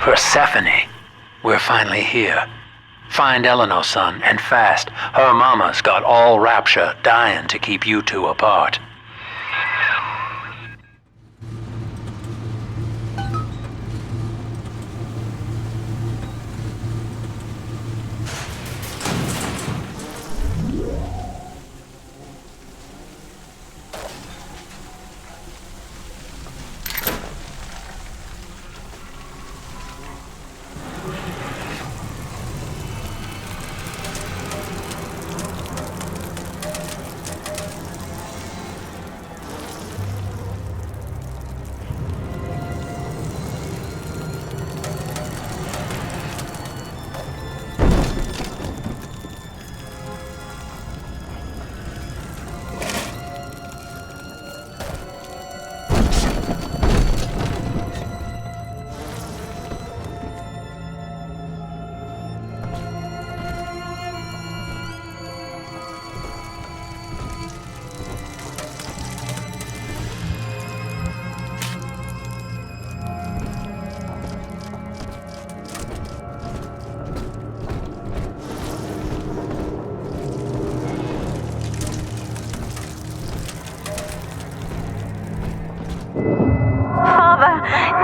Persephone, we're finally here. Find Eleanor, son, and fast. Her mama's got all Rapture dying to keep you two apart.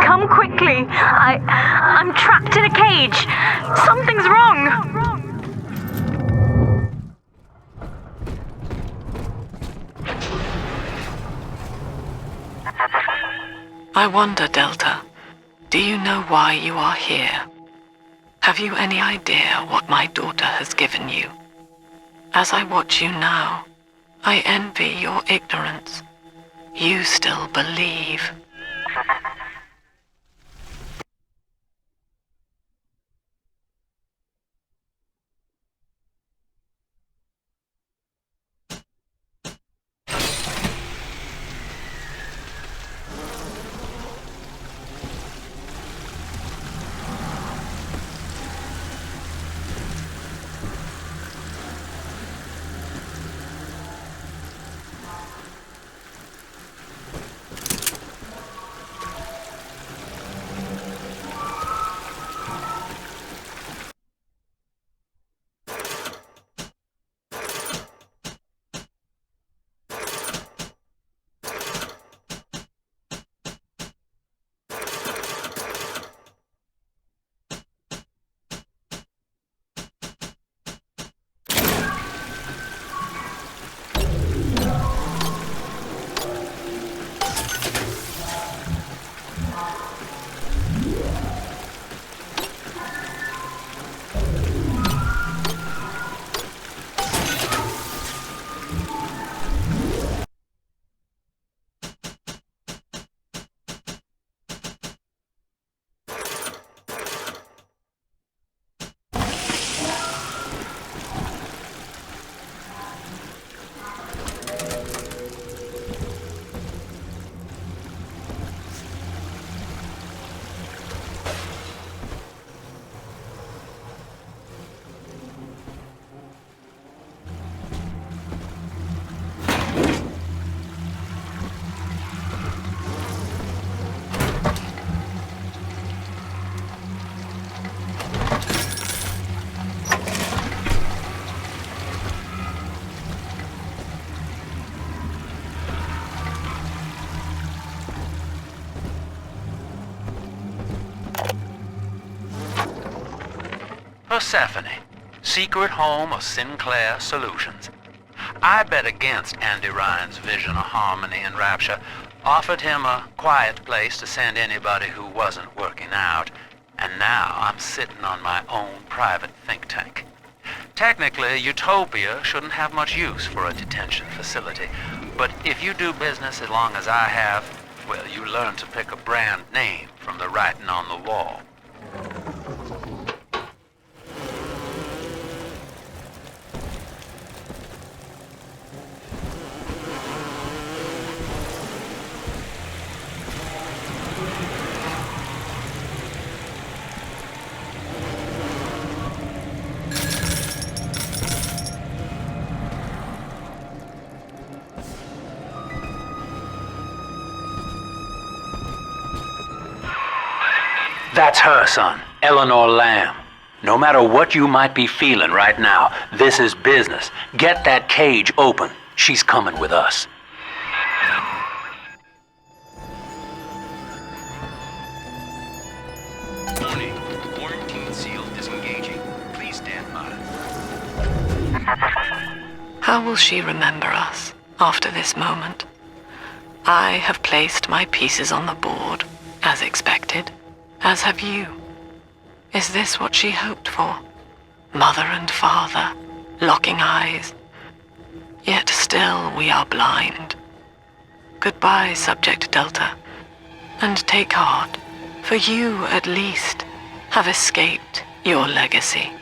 Come quickly. I'm trapped in a cage. Something's wrong. I wonder, Delta, do you know why you are here? Have you any idea what my daughter has given you? As I watch you now, I envy your ignorance. You still believe. Persephone, secret home of Sinclair Solutions. I bet against Andy Ryan's vision of harmony and rapture, offered him a quiet place to send anybody who wasn't working out, and now I'm sitting on my own private think tank. Technically, Utopia shouldn't have much use for a detention facility, but if you do business as long as I have, well, you learn to pick a brand name from the writing on the wall. That's her, son, Eleanor Lamb. No matter what you might be feeling right now, this is business. Get that cage open. She's coming with us. Warning. Quarantine seal disengaging. Please stand by. How will she remember us after this moment? I have placed my pieces on the board, as expected, as have you. Is this what she hoped for? Mother and father, locking eyes. Yet still we are blind. Goodbye, Subject Delta. And take heart, for you, at least, have escaped your legacy.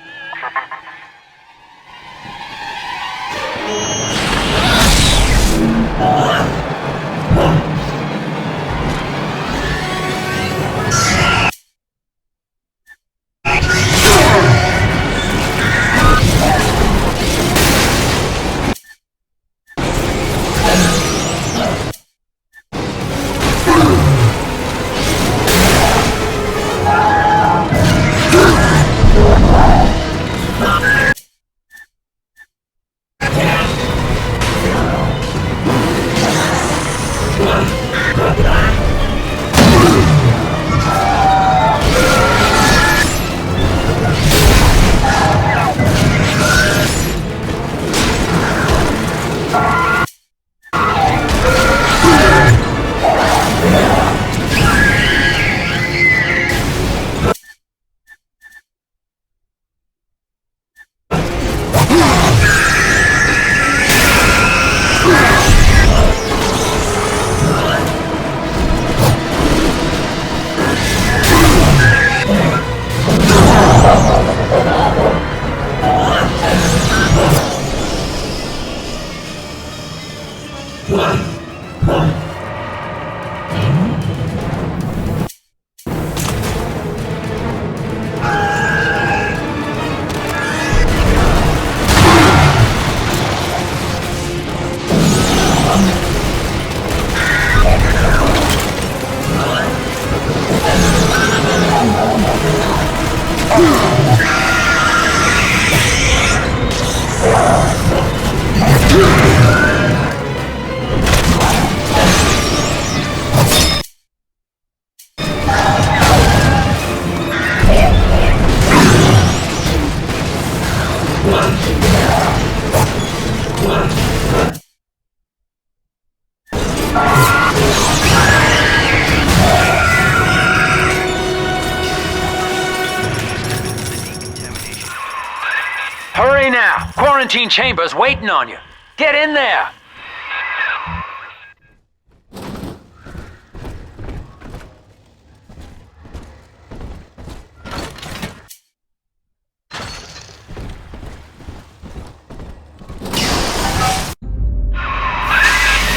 Hurry now! Quarantine chamber's waiting on you. Get in there!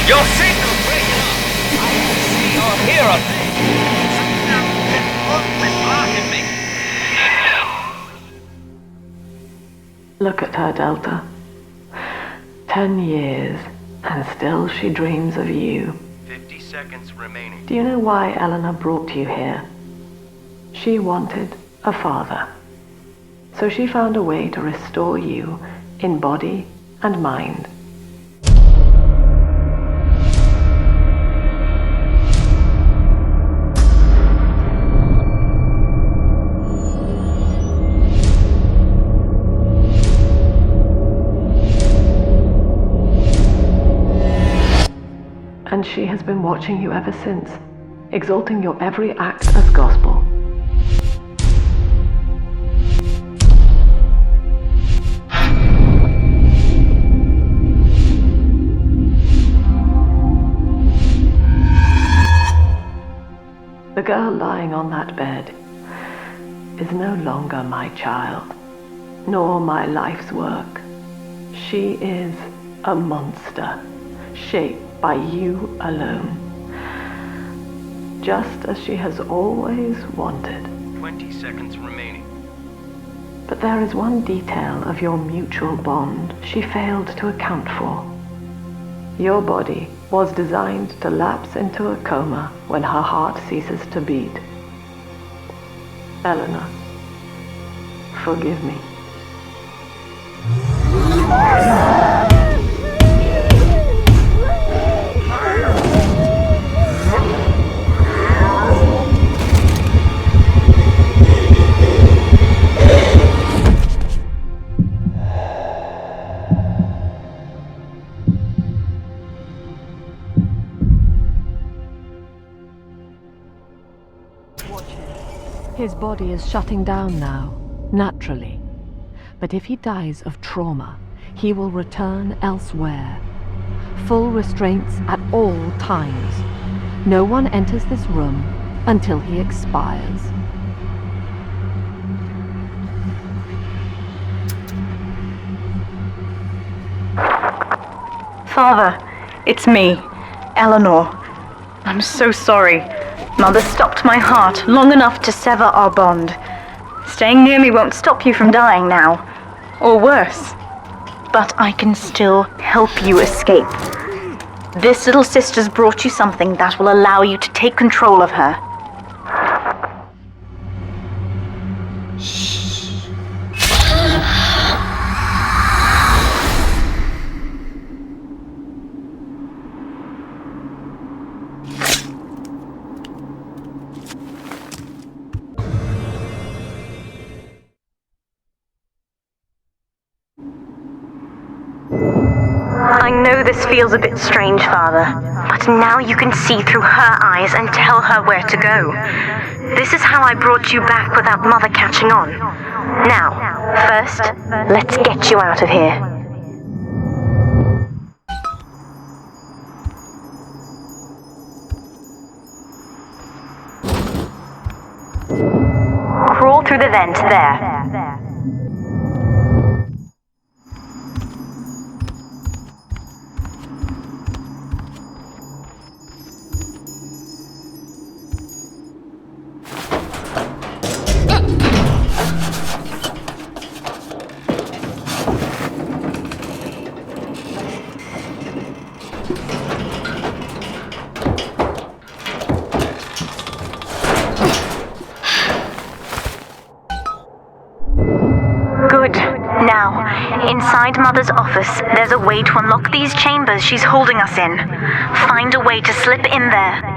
Your signal's breaking up. I can see or hear a thing. Something's blocking me. Look at her, Delta. 10 years, and still she dreams of you. 50 seconds remaining. Do you know why Eleanor brought you here? She wanted a father. So she found a way to restore you in body and mind. And she has been watching you ever since, exalting your every act as gospel. The girl lying on that bed is no longer my child, nor my life's work. She is a monster, shaped by you alone, just as she has always wanted. 20 seconds remaining. But there is one detail of your mutual bond she failed to account for. Your body was designed to lapse into a coma when her heart ceases to beat. Eleanor, forgive me. His body is shutting down now, naturally. But if he dies of trauma, he will return elsewhere. Full restraints at all times. No one enters this room until he expires. Father, it's me, Eleanor. I'm so sorry. Mother stopped my heart long enough to sever our bond. Staying near me won't stop you from dying now. Or worse. But I can still help you escape. This little sister's brought you something that will allow you to take control of her. I know this feels a bit strange, Father, but now you can see through her eyes and tell her where to go. This is how I brought you back without Mother catching on. Now, first, let's get you out of here. Crawl through the vent there. Good. Now, inside Mother's office, there's a way to unlock these chambers she's holding us in. Find a way to slip in there.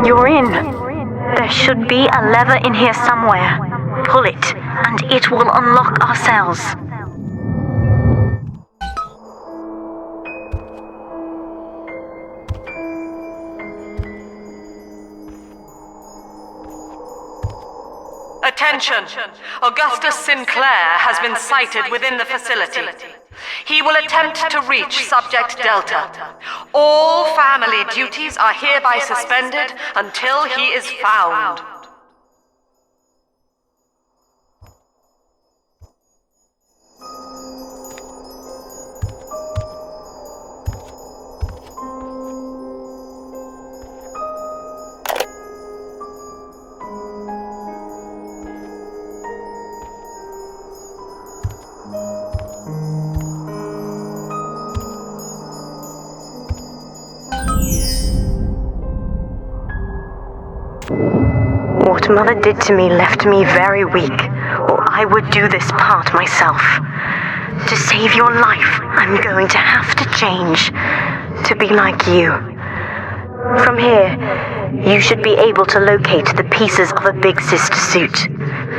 You're in. There should be a lever in here somewhere. Pull it, and it will unlock our cells. Attention! Augustus Sinclair has been sighted within the facility. He will attempt to reach Subject Delta. All family duties are hereby suspended until he is found. What Mother did to me left me very weak, or I would do this part myself. To save your life, I'm going to have to change, to be like you. From here, you should be able to locate the pieces of a Big Sister suit.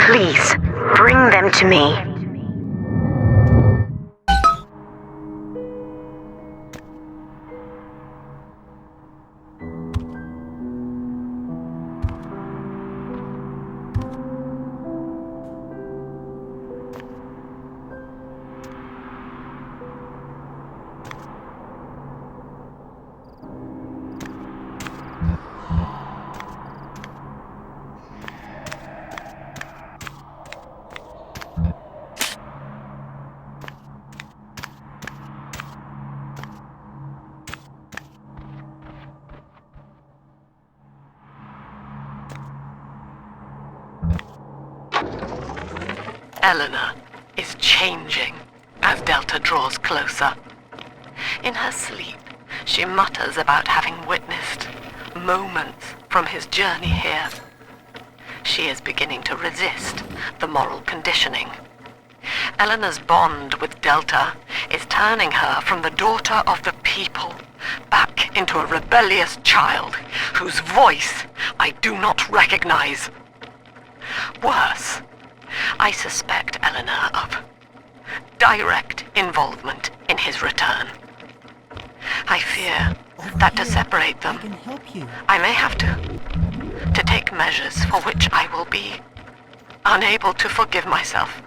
Please, bring them to me. Eleanor is changing as Delta draws closer. In her sleep, she mutters about having witnessed moments from his journey here. She is beginning to resist the moral conditioning. Eleanor's bond with Delta is turning her from the daughter of the people back into a rebellious child whose voice I do not recognize. Worse, I suspect Eleanor of direct involvement in his return. I fear that to separate them, I may have to take measures for which I will be unable to forgive myself.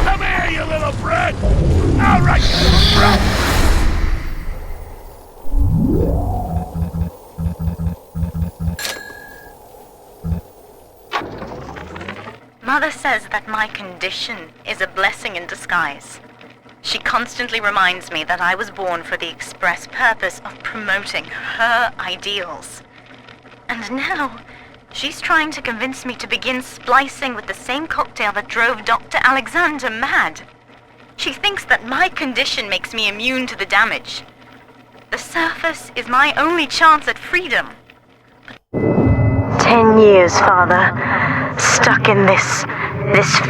Come here, you little brat! All right, you little brat! Mother says that my condition is a blessing in disguise. She constantly reminds me that I was born for the express purpose of promoting her ideals. And now, she's trying to convince me to begin splicing with the same cocktail that drove Dr. Alexander mad. She thinks that my condition makes me immune to the damage. The surface is my only chance at freedom. 10 years, Father, stuck in this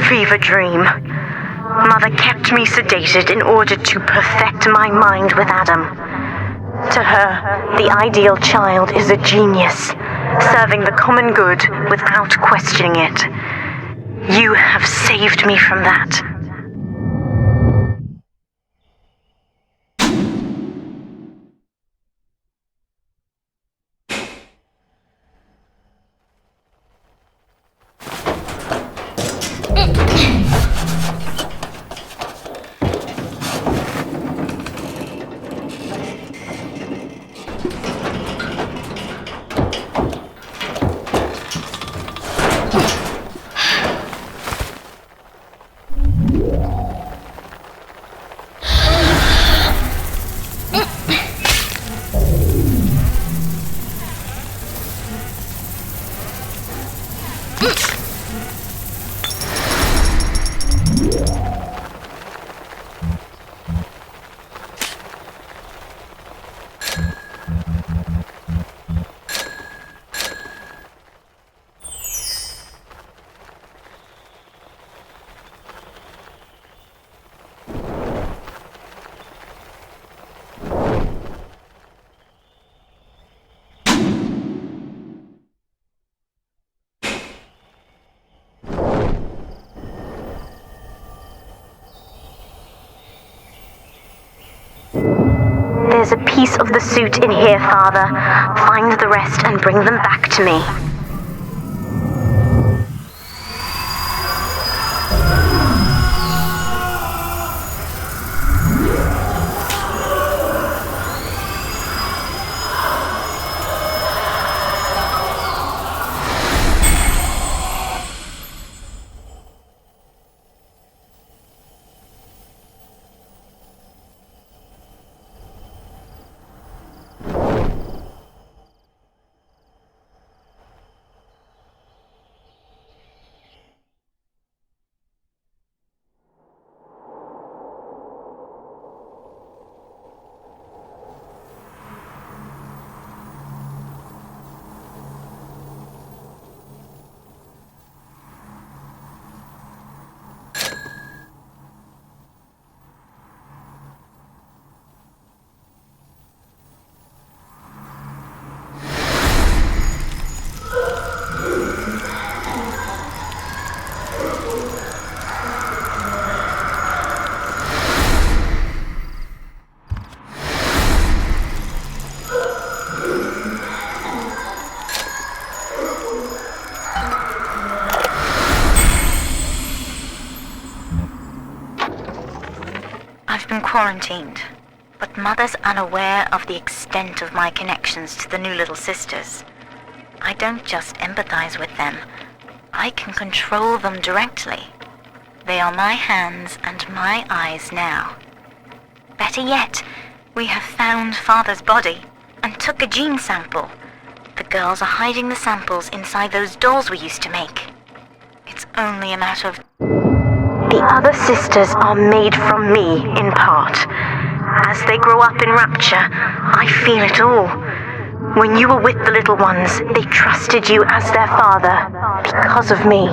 fever dream. Mother kept me sedated in order to perfect my mind with Adam. To her, the ideal child is a genius, serving the common good without questioning it. You have saved me from that. There's a piece of the suit in here, Father. Find the rest and bring them back to me. I've been quarantined, but Mother's unaware of the extent of my connections to the new little sisters. I don't just empathize with them. I can control them directly. They are my hands and my eyes now. Better yet, we have found Father's body and took a gene sample. The girls are hiding the samples inside those dolls we used to make. It's only a matter of... The other sisters are made from me, in part. As they grow up in Rapture, I feel it all. When you were with the little ones, they trusted you as their father, because of me.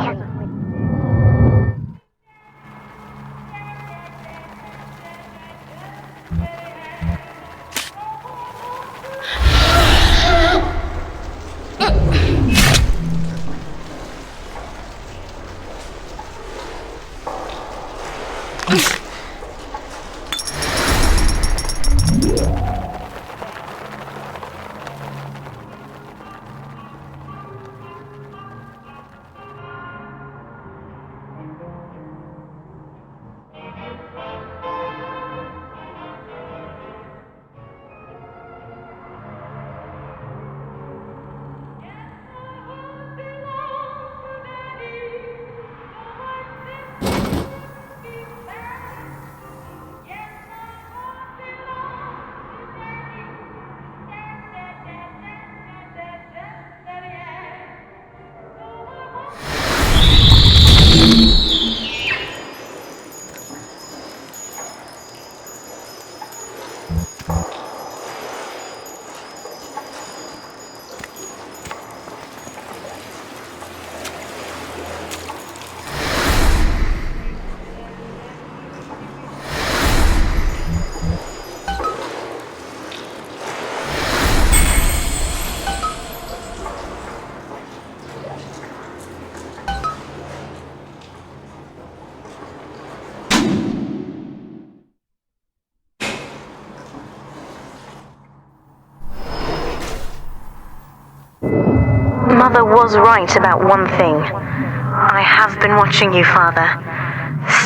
Mother was right about one thing. I have been watching you, Father,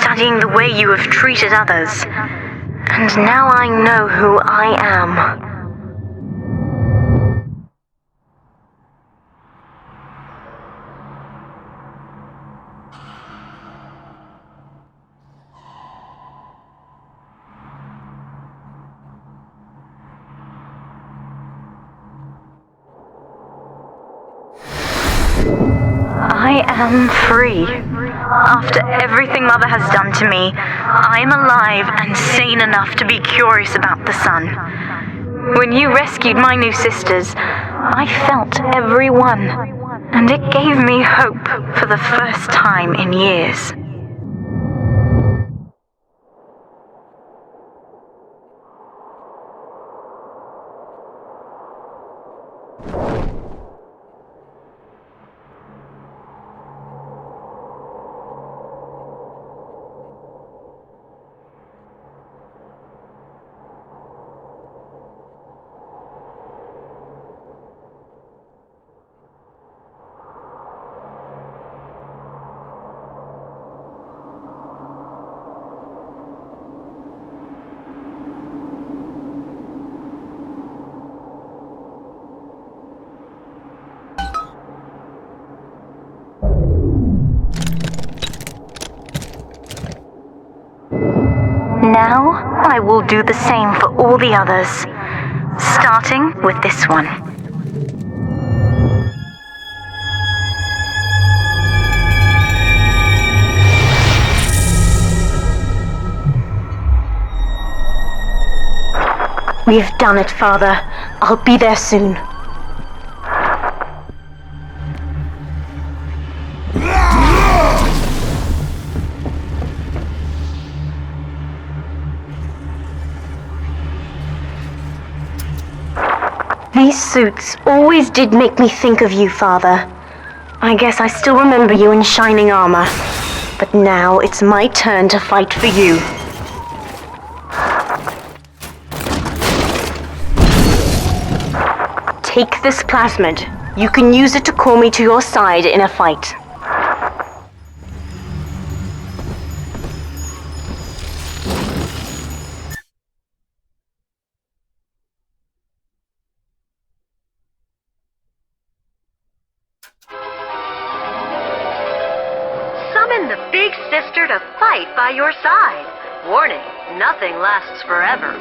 studying the way you have treated others, and now I know who I am. I am free. After everything Mother has done to me, I'm alive and sane enough to be curious about the sun. When you rescued my new sisters, I felt every one, and it gave me hope for the first time in years. Now, I will do the same for all the others, starting with this one. We've done it, Father. I'll be there soon. These suits always did make me think of you, Father. I guess I still remember you in shining armor. But now it's my turn to fight for you. Take this plasmid. You can use it to call me to your side in a fight. sister to fight by your side. Warning, nothing lasts forever.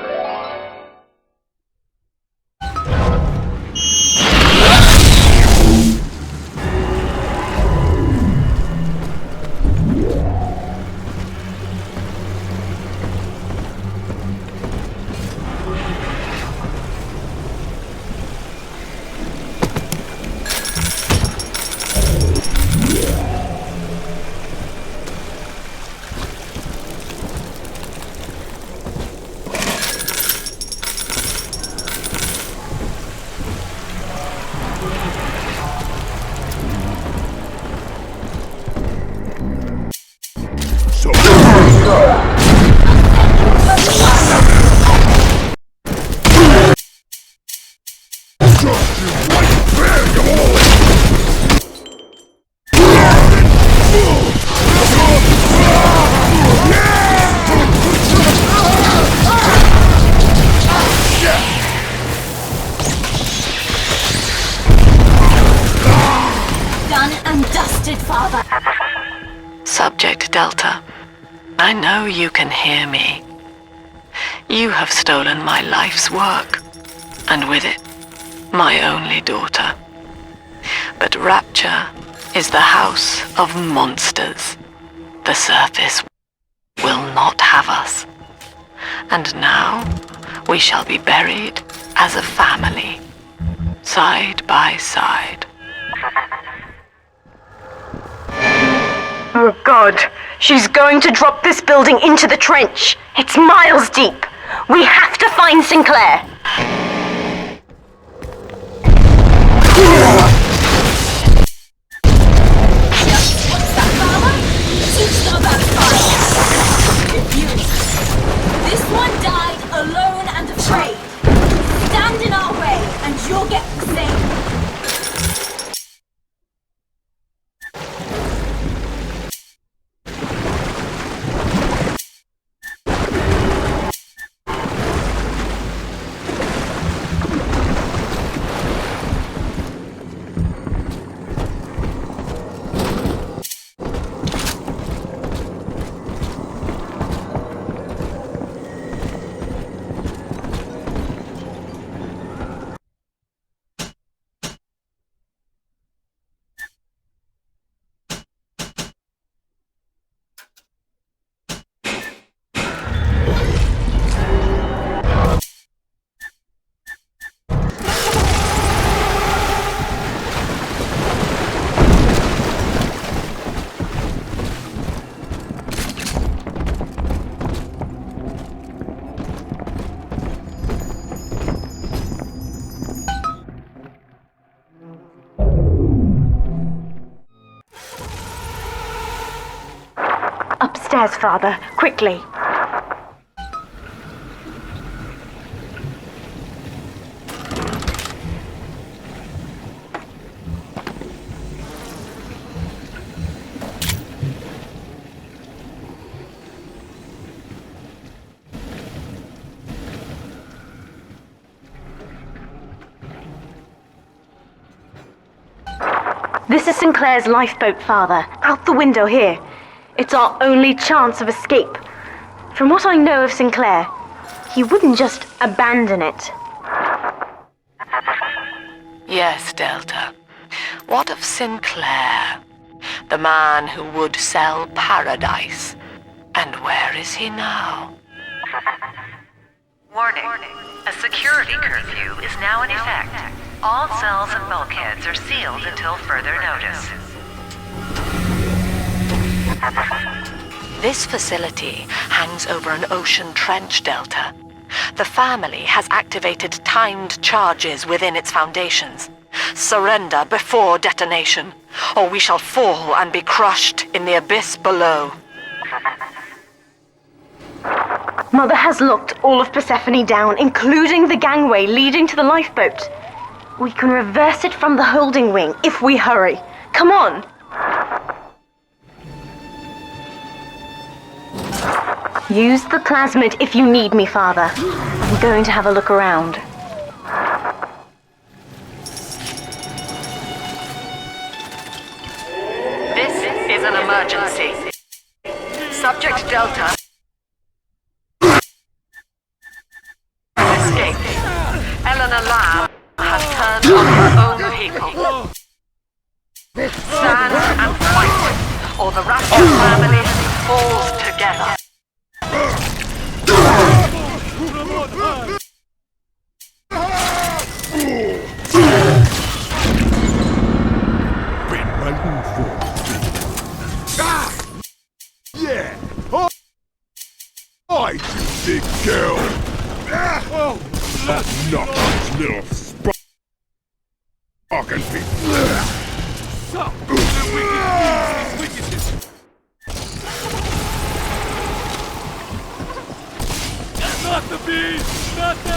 Subject Delta, I know you can hear me. You have stolen my life's work, and with it, my only daughter. But Rapture is the house of monsters. The surface will not have us. And now, we shall be buried as a family, side by side. Oh God, she's going to drop this building into the trench. It's miles deep. We have to find Sinclair. What's that, Mama? Teach them about fire. Refuse. This one died alone and afraid. Stand in our way, and you'll get the same. Upstairs, Father, quickly. This is Sinclair's lifeboat, Father. Out the window here. It's our only chance of escape. From what I know of Sinclair, he wouldn't just abandon it. Yes, Delta. What of Sinclair? The man who would sell paradise. And where is he now? Warning. A security curfew is now in effect. All cells and bulkheads are sealed until further notice. This facility hangs over an ocean trench, Delta. The family has activated timed charges within its foundations. Surrender before detonation, or we shall fall and be crushed in the abyss below. Mother has locked all of Persephone down, including the gangway leading to the lifeboat. We can reverse it from the holding wing if we hurry. Come on! Use the plasmid if you need me, Father. I'm going to have a look around. This is an emergency. Governor Lamb has turned on her own people. Stand and fight, or the Rapture family falls together. Been waiting for this. Yeah! I big girl! Oh, not these little sparking people! So, the wickedness! Not the beast! Not the...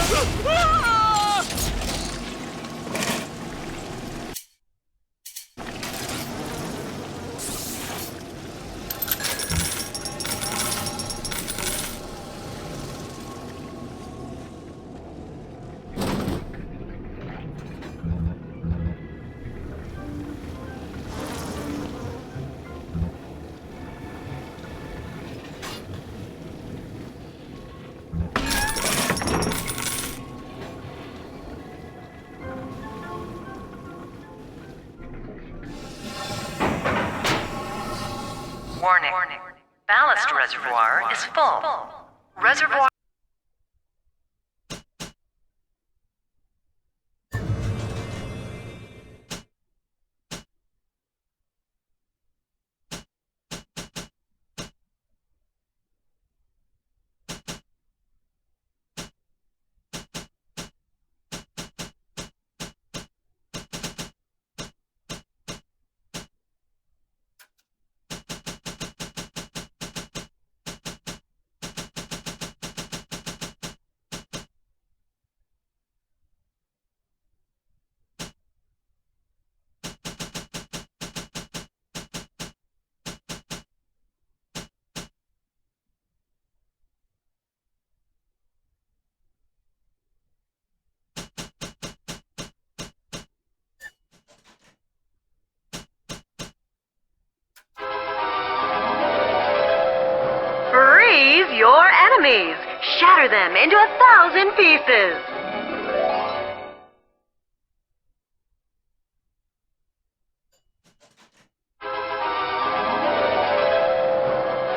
Warning. Ballast reservoir is full. Reservoir... Freeze your enemies! Shatter them into 1,000 pieces!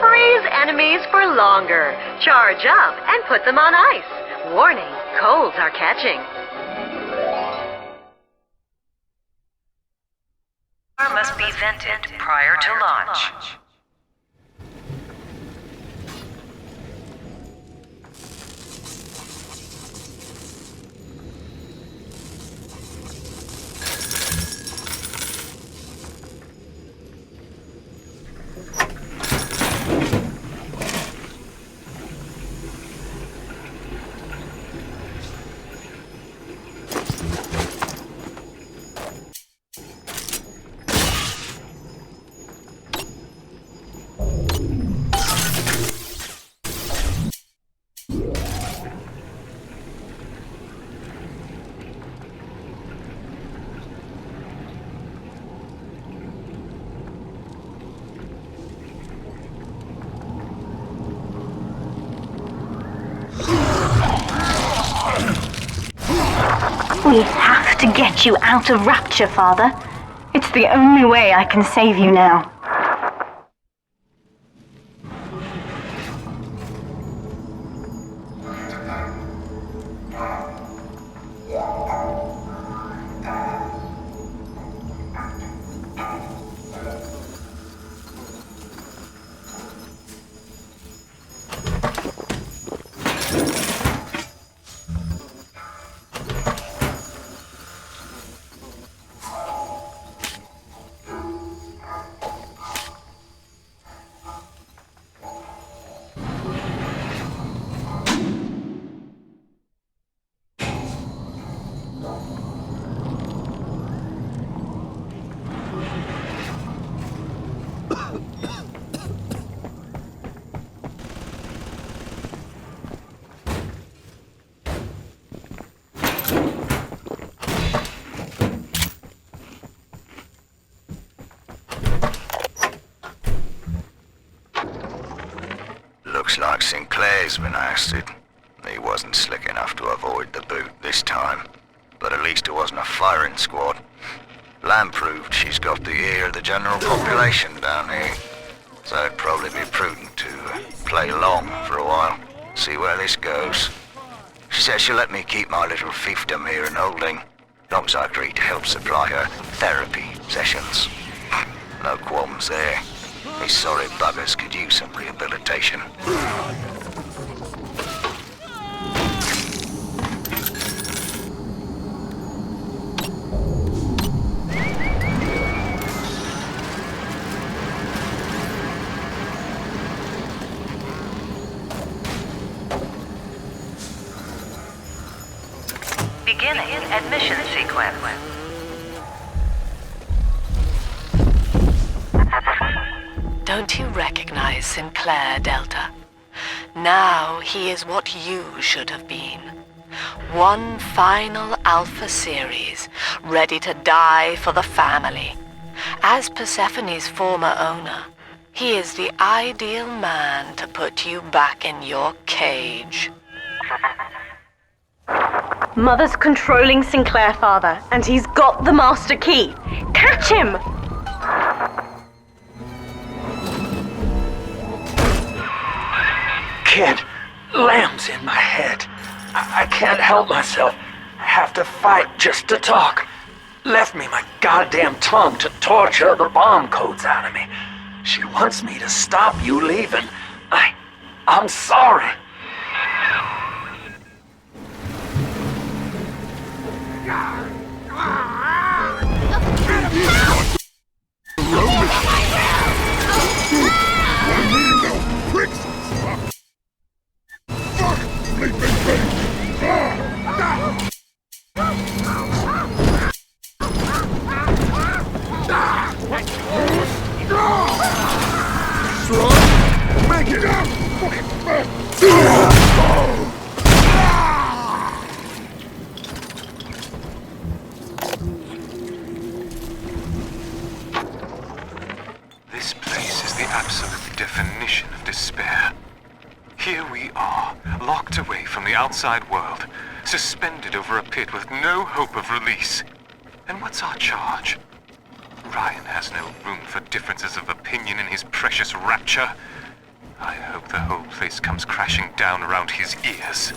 Freeze enemies for longer. Charge up and put them on ice. Warning, colds are catching. must be vented prior to launch. We have to get you out of Rapture, Father. It's the only way I can save you now. Looks like Sinclair's been ousted. He wasn't slick enough to avoid the boot this time. but at least it wasn't a firing squad. Lamb proved she's got the ear of the general population down here, so it'd probably be prudent to play long for a while, see where this goes. She says she'll let me keep my little fiefdom here in holding, long as I agree to help supply her therapy sessions. No qualms there. These sorry buggers could use some rehabilitation. Beginning admission sequence. Don't you recognize Sinclair, Delta? Now he is what you should have been. One final Alpha series, ready to die for the family. As Persephone's former owner, he is the ideal man to put you back in your cage. Mother's controlling Sinclair, Father, and he's got the master key. Catch him! Kid, lamb's in my head. I can't help myself. I have to fight just to talk. Left me my goddamn tongue to torture the bomb codes out of me. She wants me to stop you leaving. I'm sorry. Make it up! This place is the absolute definition of despair. Here we are, locked away from the outside world, suspended over a pit with no hope of release. And what's our charge? Ryan has no room for differences of opinion in his precious rapture. I hope the whole place comes crashing down around his ears.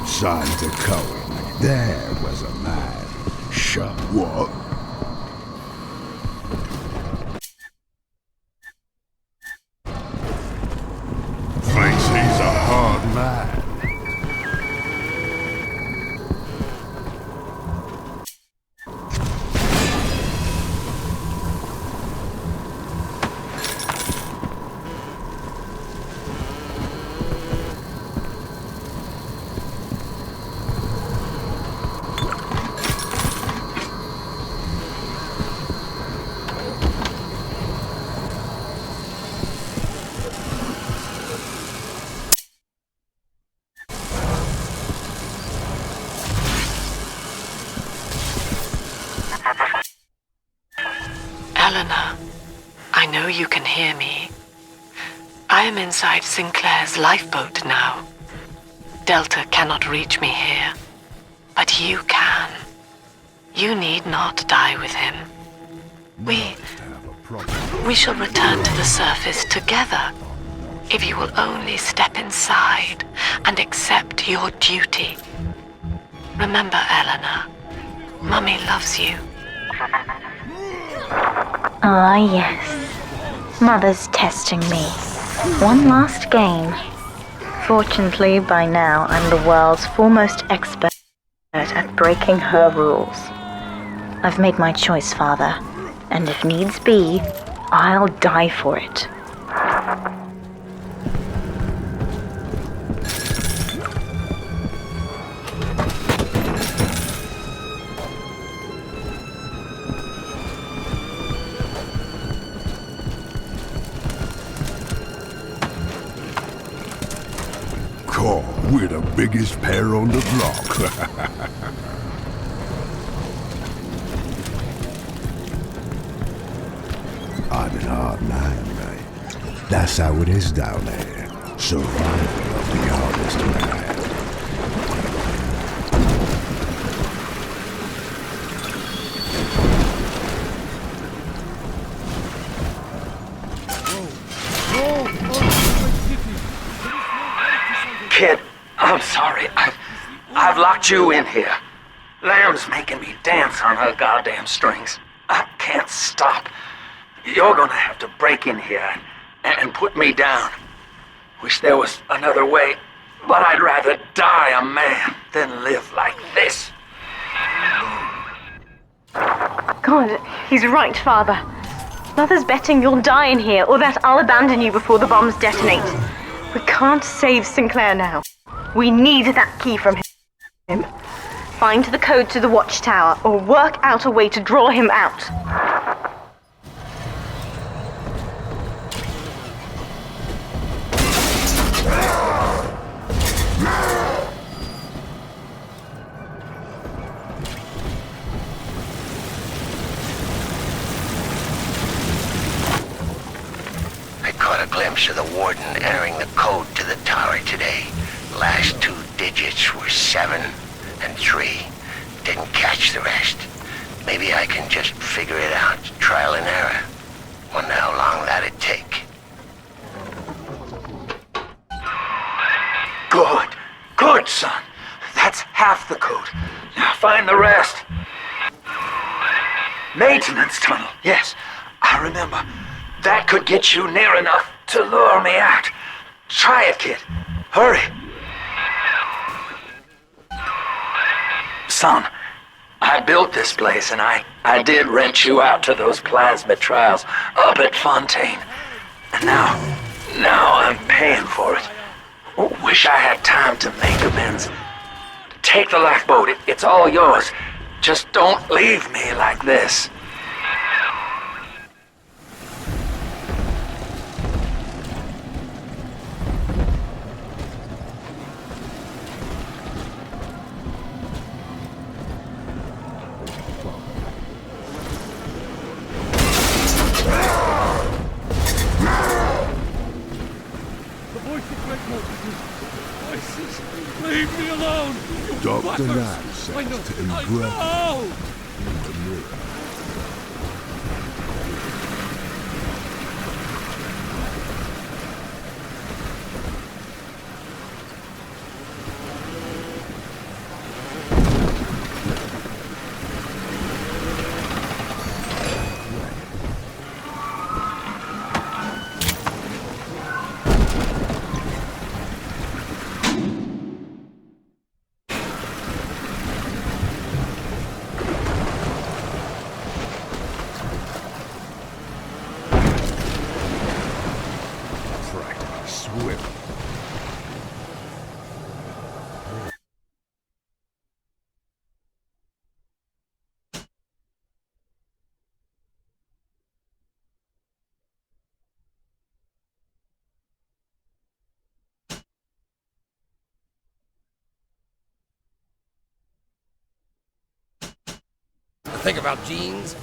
Signs of Cohen. There was a man. Shut what? Thinks he's a hard man. Eleanor, I know you can hear me. I am inside Sinclair's lifeboat now. Delta cannot reach me here, but you can. You need not die with him. We shall return to the surface together, if you will only step inside and accept your duty. Remember, Eleanor, Mummy loves you. Ah, yes. Mother's testing me. One last game. Fortunately, by now, I'm the world's foremost expert at breaking her rules. I've made my choice, Father, and if needs be, I'll die for it. We're the biggest pair on the block. I'm an hard man, mate. That's how it is down there. Survival of the hardest man. Kid, I'm sorry. I've locked you in here. Lamb's making me dance on her goddamn strings. I can't stop. You're gonna have to break in here and put me down. Wish there was another way, but I'd rather die a man than live like this. God, he's right, Father. Mother's betting you'll die in here, or that I'll abandon you before the bombs detonate. We can't save Sinclair now. We need that key from him. Find the code to the watchtower, or work out a way to draw him out. I caught a glimpse of the warden entering the code to the tower today. Last two digits were 7 and 3. Didn't catch the rest. Maybe I can just figure it out, trial and error. Wonder how long that'd take. Good, son. That's half the code. Now find the rest. Maintenance tunnel. Yes, I remember. That could get you near enough to lure me out. Try it, kid. Hurry. Son, I built this place and I did rent you out to those plasma trials up at Fontaine. And now I'm paying for it. Wish I had time to make amends. Take the lifeboat. It's all yours. Just don't leave me like this. Leave me alone! Dr. Lamb says to engrave in the mirror. Squirrel. The thing about genes,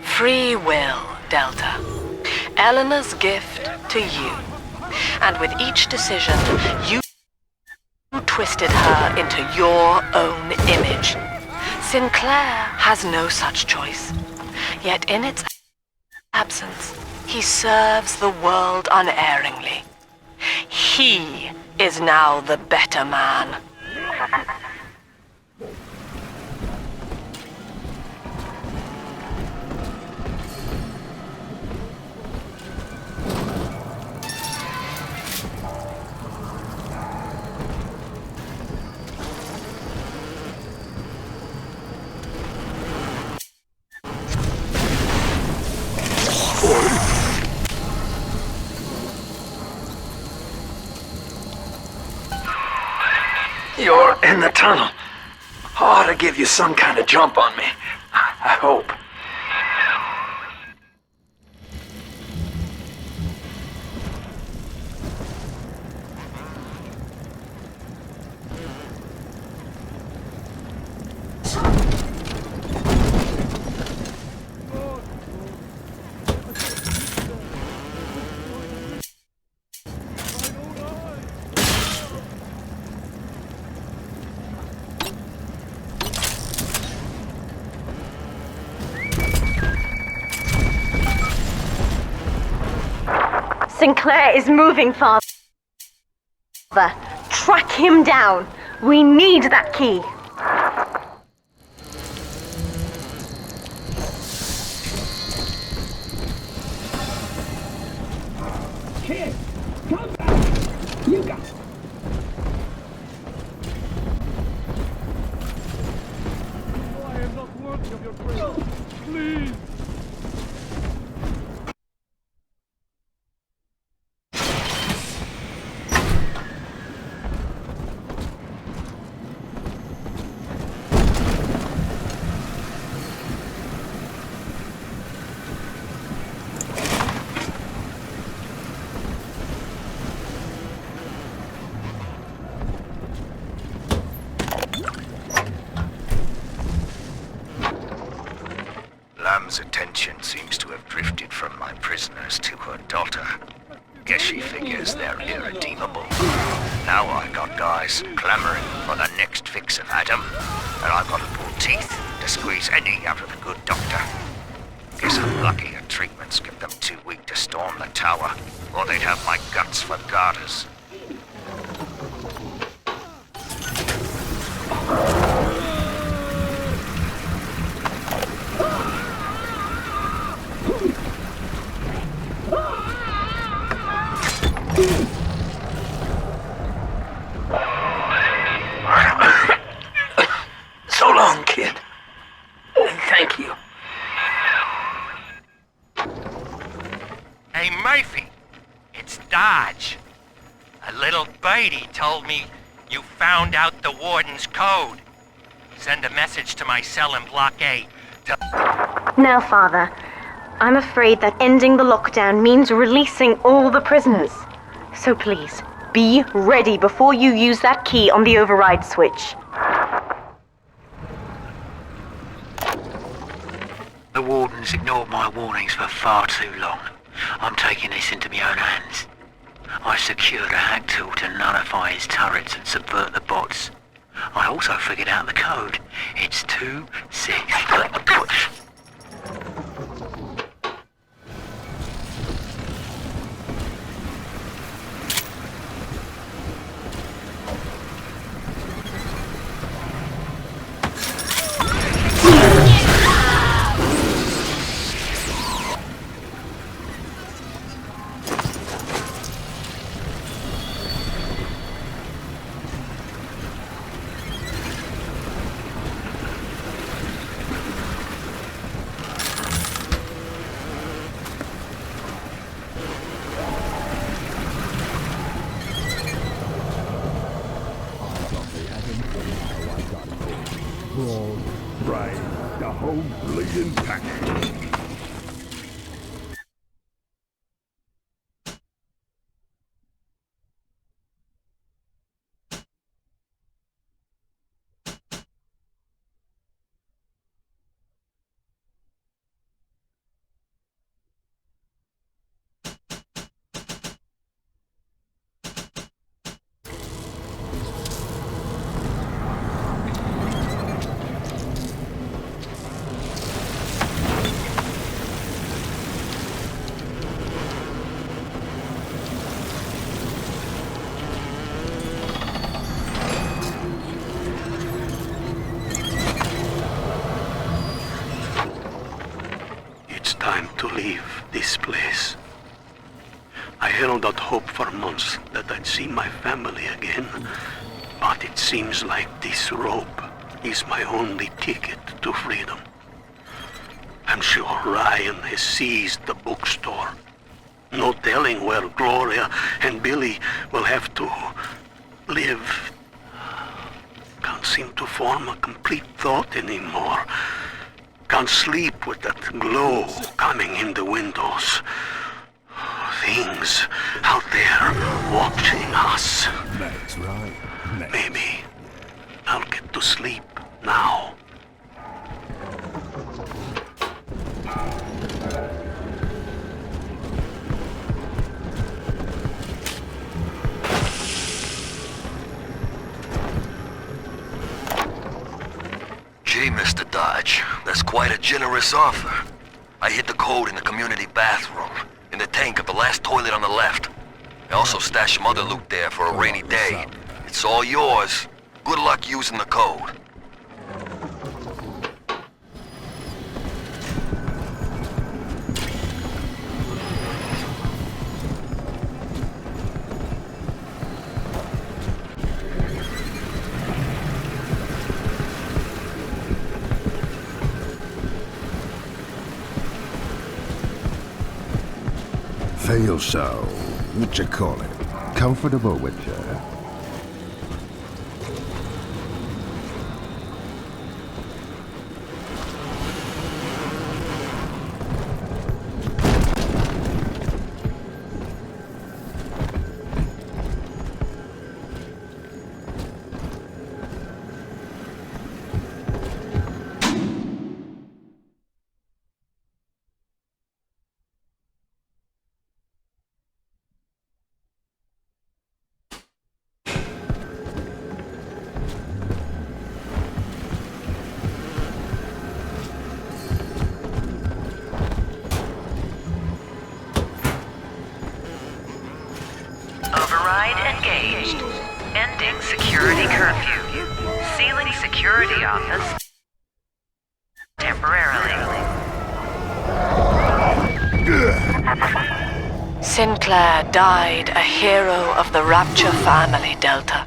Free will, Delta. Eleanor's gift to you. And with each decision, you twisted her into your own image. Sinclair has no such choice. Yet in its absence, he serves the world unerringly. He is now the better man. You're in the tunnel. Ought to give you some kind of jump on me. I hope. Sinclair is moving, Father. Track him down. We need that key. Kid, come back! You got... Oh, I am not worthy of your praise. Please! Lamb's attention seems to have drifted from my prisoners to her daughter. Guess she figures they're irredeemable. Now I got guys clamoring for the next fix of Adam, and I've got to pull teeth to squeeze any out of the good doctor. Guess I'm lucky her treatments kept them too weak to storm the tower, or they'd have my guts for garters. So long, kid. Thank you. Hey, Murphy, it's Dodge. A little birdie told me you found out the warden's code. Send a message to my cell in Block A. Now, Father, I'm afraid that ending the lockdown means releasing all the prisoners. So please, be ready before you use that key on the override switch. The warden's ignored my warnings for far too long. I'm taking this into my own hands. I secured a hack tool to nullify his turrets and subvert the bots. I also figured out the code. It's 2-6... Broad, bright, the whole bleeding package. Time to leave this place. I held out hope for months that I'd see my family again, but it seems like this rope is my only ticket to freedom. I'm sure Ryan has seized the bookstore. No telling where Gloria and Billy will have to live. form a complete thought anymore. Can't sleep with that glow coming in the windows. Things out there watching us. That's right. Maybe I'll get to sleep now. Gee, Mr. Dodge, that's quite a generous offer. I hid the code in the community bathroom, in the tank of the last toilet on the left. I also stashed some other loot there for a rainy day. It's all yours. Good luck using the code. Feel so, what you call it, comfortable with you? Override engaged. Ending security curfew. Sealing security office temporarily. Sinclair died a hero of the Rapture family, Delta.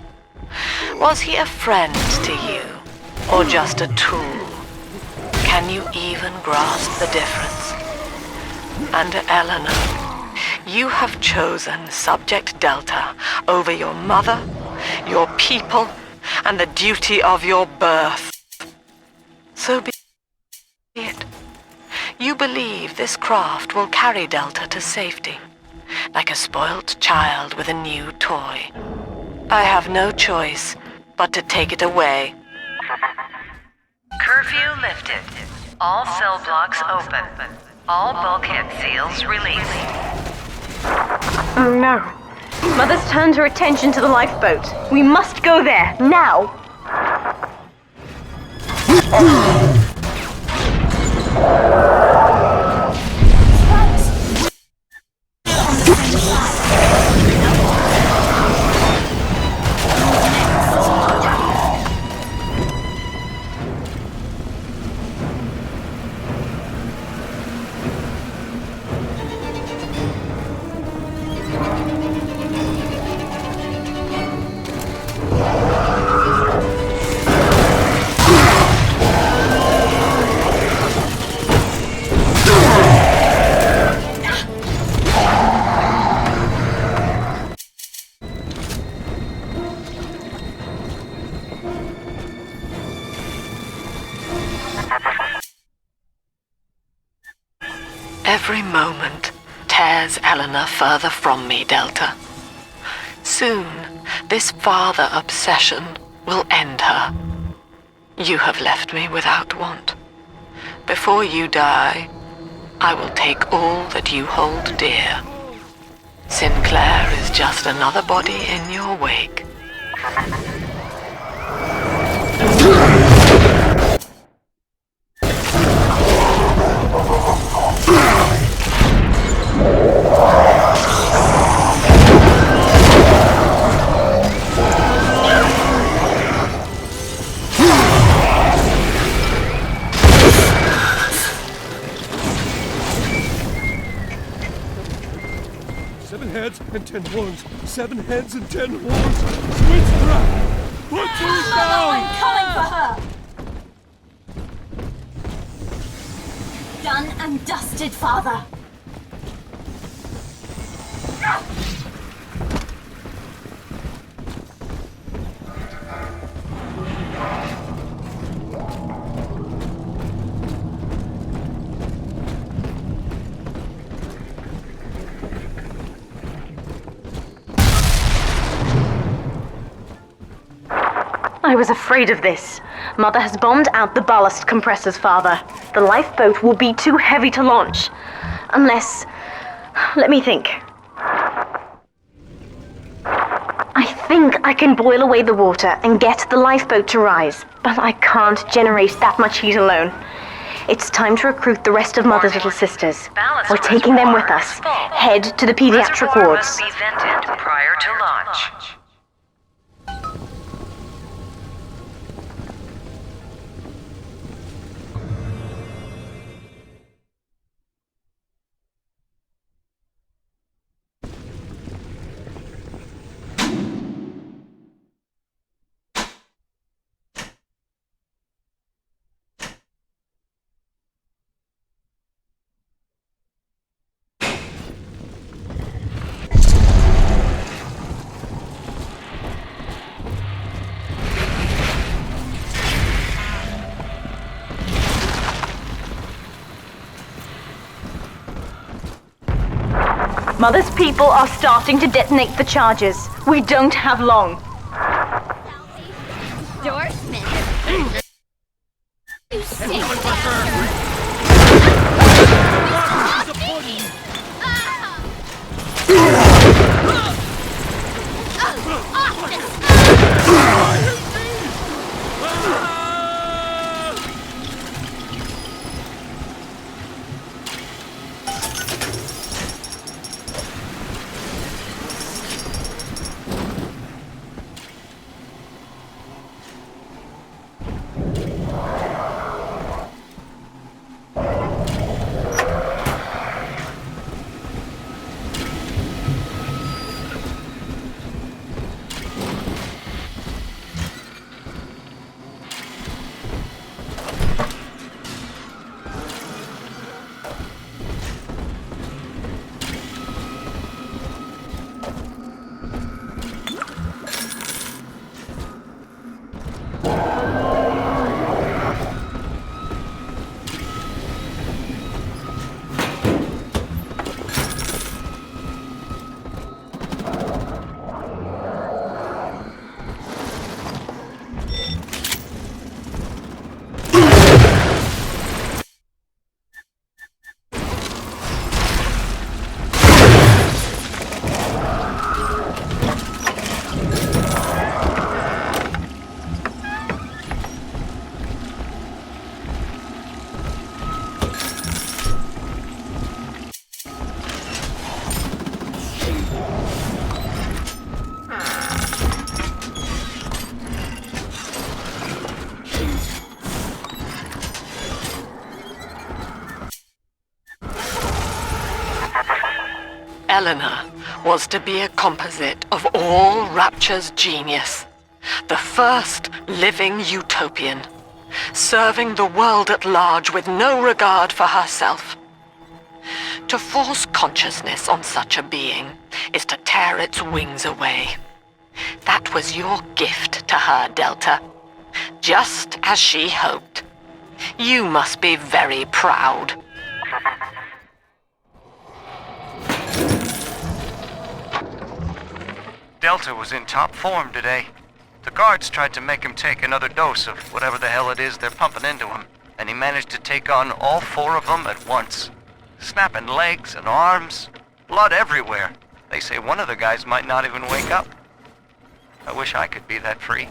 Was he a friend to you, or just a tool? Can you even grasp the difference? And Eleanor, you have chosen Subject Delta over your mother, your people, and the duty of your birth. So be it. You believe this craft will carry Delta to safety, like a spoilt child with a new toy. I have no choice but to take it away. Curfew lifted. All cell blocks open. All bulkhead seals released. Oh no. Mother's turned her attention to the lifeboat. We must go there, now! Every moment tears Eleanor further from me, Delta. Soon, this father obsession will end her. You have left me without want. Before you die, I will take all that you hold dear. Sinclair is just another body in your wake. Heads and 10 horns. 7 heads and 10 horns. Switch trap. Put her down. I'm coming for her. Done and dusted, Father. I was afraid of this. Mother has bombed out the ballast compressors, Father. The lifeboat will be too heavy to launch. Unless... Let me think. I think I can boil away the water and get the lifeboat to rise, but I can't generate that much heat alone. It's time to recruit the rest of Mother's little sisters. We're taking them with us. Head to the pediatric Reservoir wards. must be vented prior to launch. Mother's people are starting to detonate the charges. We don't have long. Eleanor was to be a composite of all Rapture's genius. The first living utopian, serving the world at large with no regard for herself. To force consciousness on such a being is to tear its wings away. That was your gift to her, Delta. Just as she hoped. You must be very proud. Delta was in top form today. The guards tried to make him take another dose of whatever the hell it is they're pumping into him, and he managed to take on all 4 of them at once. Snapping legs and arms, blood everywhere. They say one of the guys might not even wake up. I wish I could be that free.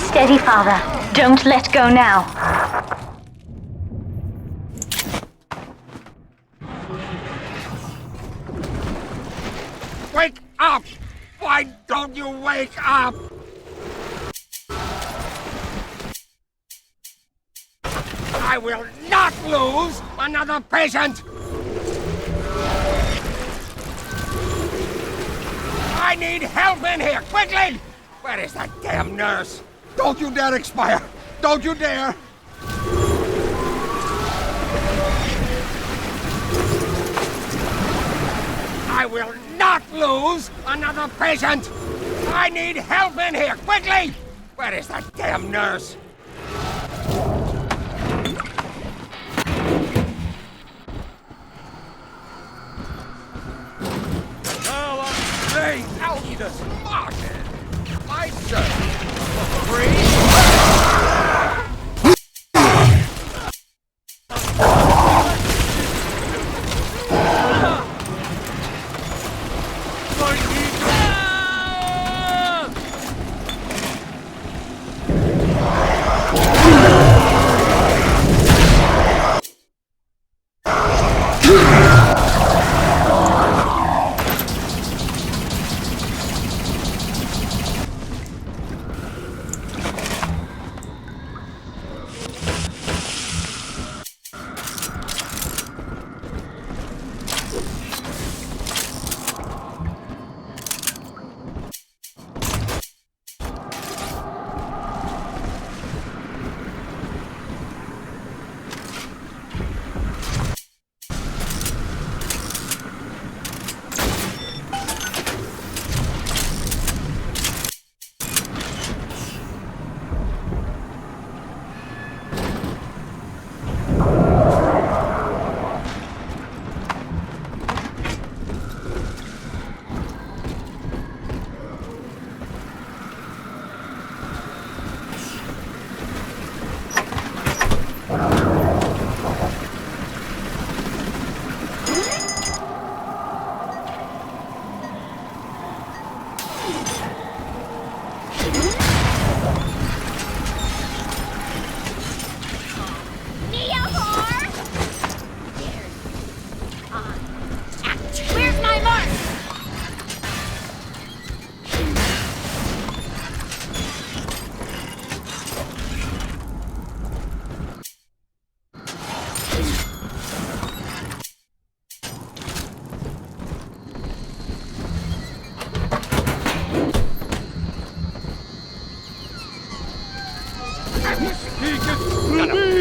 Steady, Father. Don't let go now. Wake up! Why don't you wake up? I will not lose another patient! I need help in here, quickly! Where is that damn nurse? Don't you dare expire! Don't you dare! I will not lose another patient! I need help in here, quickly! Where is that damn nurse? Oh, I'm great! I'll be the smartest! My service! Free?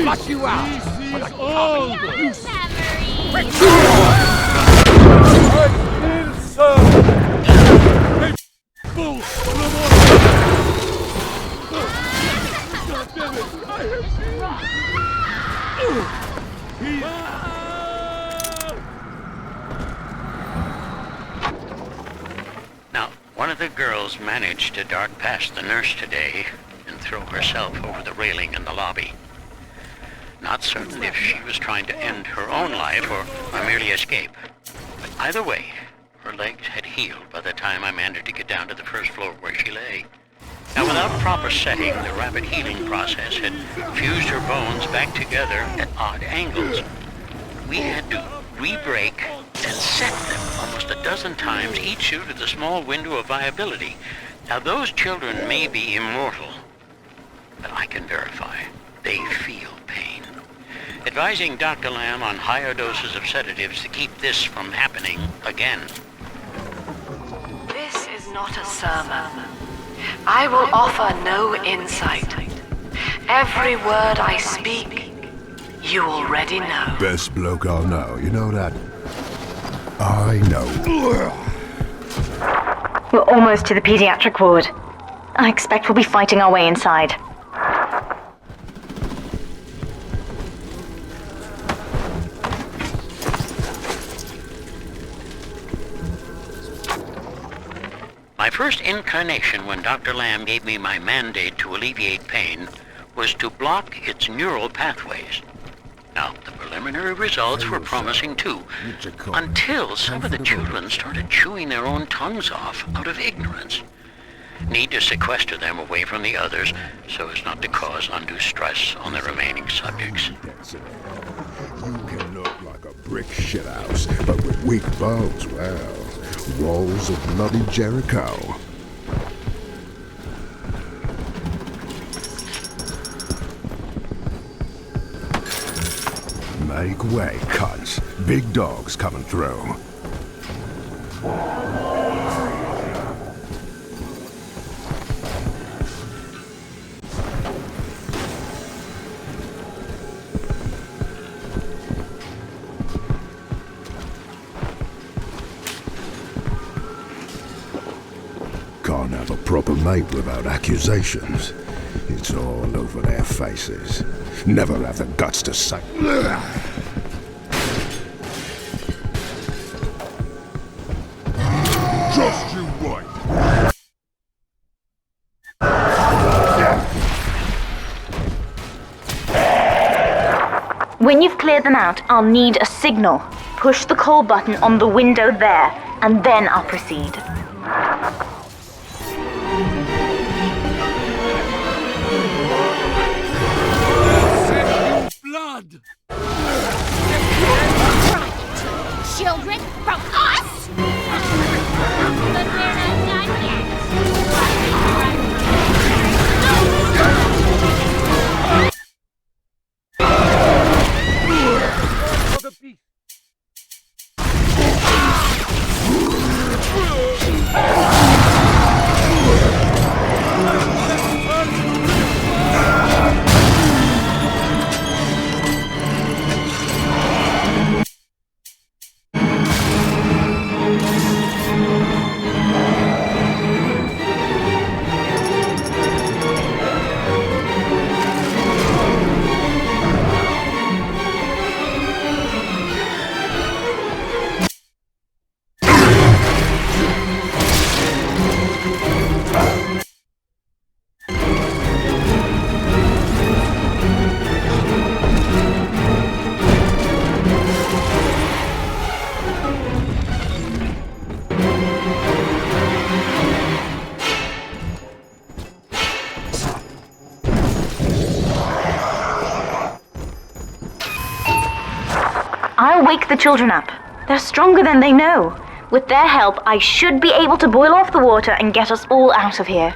Flush you out! This is all the use! I feel so! Hey, bull! God damn it! I have Now, one of the girls managed to dart past the nurse today and throw herself over the railing in the lobby. Not certain if she was trying to end her own life or merely escape. But either way, her legs had healed by the time I managed to get down to the first floor where she lay. Now, without proper setting, the rapid healing process had fused her bones back together at odd angles. We had to re-break and set them almost a dozen times, each due to the small window of viability. Now, those children may be immortal, but I can verify they feel pain. Advising Dr. Lamb on higher doses of sedatives to keep this from happening again. This is not a sermon. I will offer no insight. Every word I speak, you already know. Best bloke I'll know, you know that? I know. We're almost to the pediatric ward. I expect we'll be fighting our way inside. My first incarnation when Dr. Lamb gave me my mandate to alleviate pain was to block its neural pathways. Now, the preliminary results were promising too, until some of the children started chewing their own tongues off out of ignorance. Need to sequester them away from the others so as not to cause undue stress on the remaining subjects. You can look like a brick shithouse, but with weak bones, well, Walls of bloody Jericho. Make way, cunts. Big dog's coming through. Can't have a proper mate without accusations. It's all over their faces. Never have the guts to say. Just you wait. When you've cleared them out, I'll need a signal. Push the call button on the window there, and then I'll proceed. Blood! Children from us? But we're not done yet. For the beast. I'll wake the children up. They're stronger than they know. With their help, I should be able to boil off the water and get us all out of here.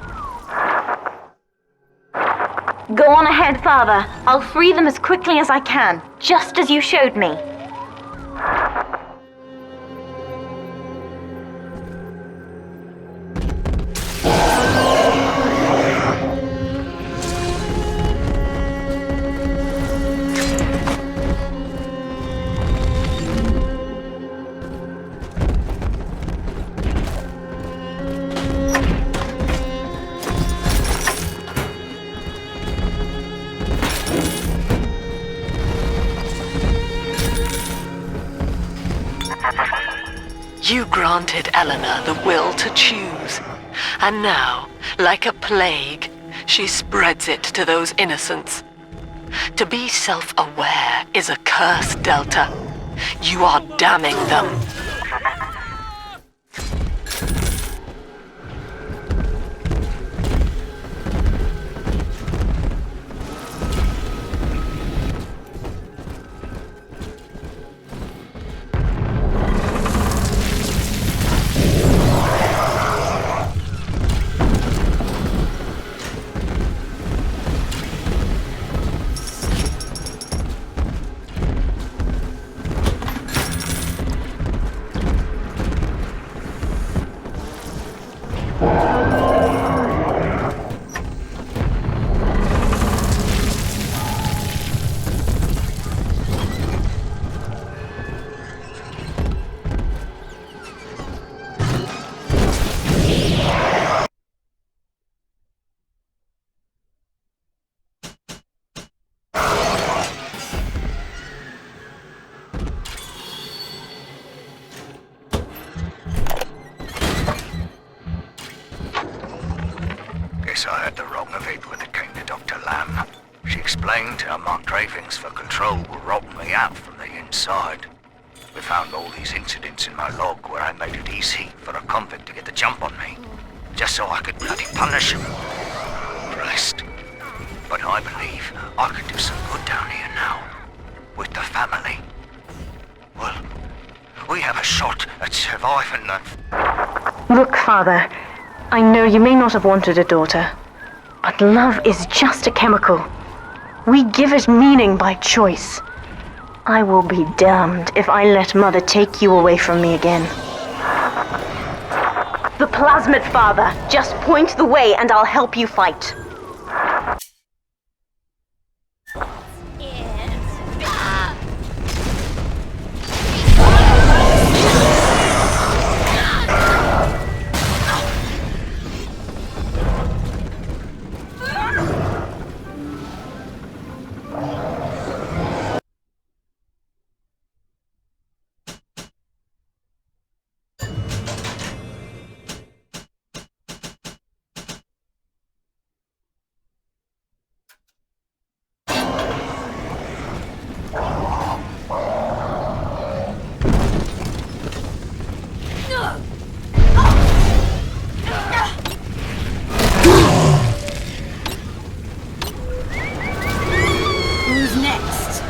Go on ahead, Father. I'll free them as quickly as I can, just as you showed me. You granted Eleanor the will to choose, and now, like a plague, she spreads it to those innocents. To be self-aware is a curse, Delta. You are damning them. Guess I had the wrong of it when it came to Dr. Lamb. She explained how my cravings for control were rotting me out from the inside. We found all these incidents in my log where I made it easy for a convict to get the jump on me, just so I could bloody punish him. Christ. But I believe I can do some good down here now, with the family. Well, we have a shot at surviving that. Look, Father, I know you may not have wanted a daughter, but love is just a chemical. We give it meaning by choice. I will be damned if I let Mother take you away from me again. The plasmid, Father. Just point the way and I'll help you fight. Who's next?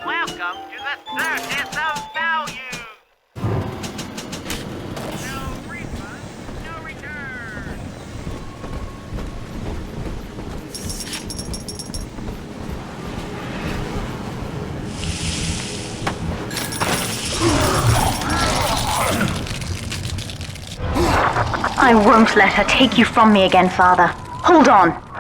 Welcome to the circus of value. No refund, no return. I won't let her take you from me again, Father. Hold on.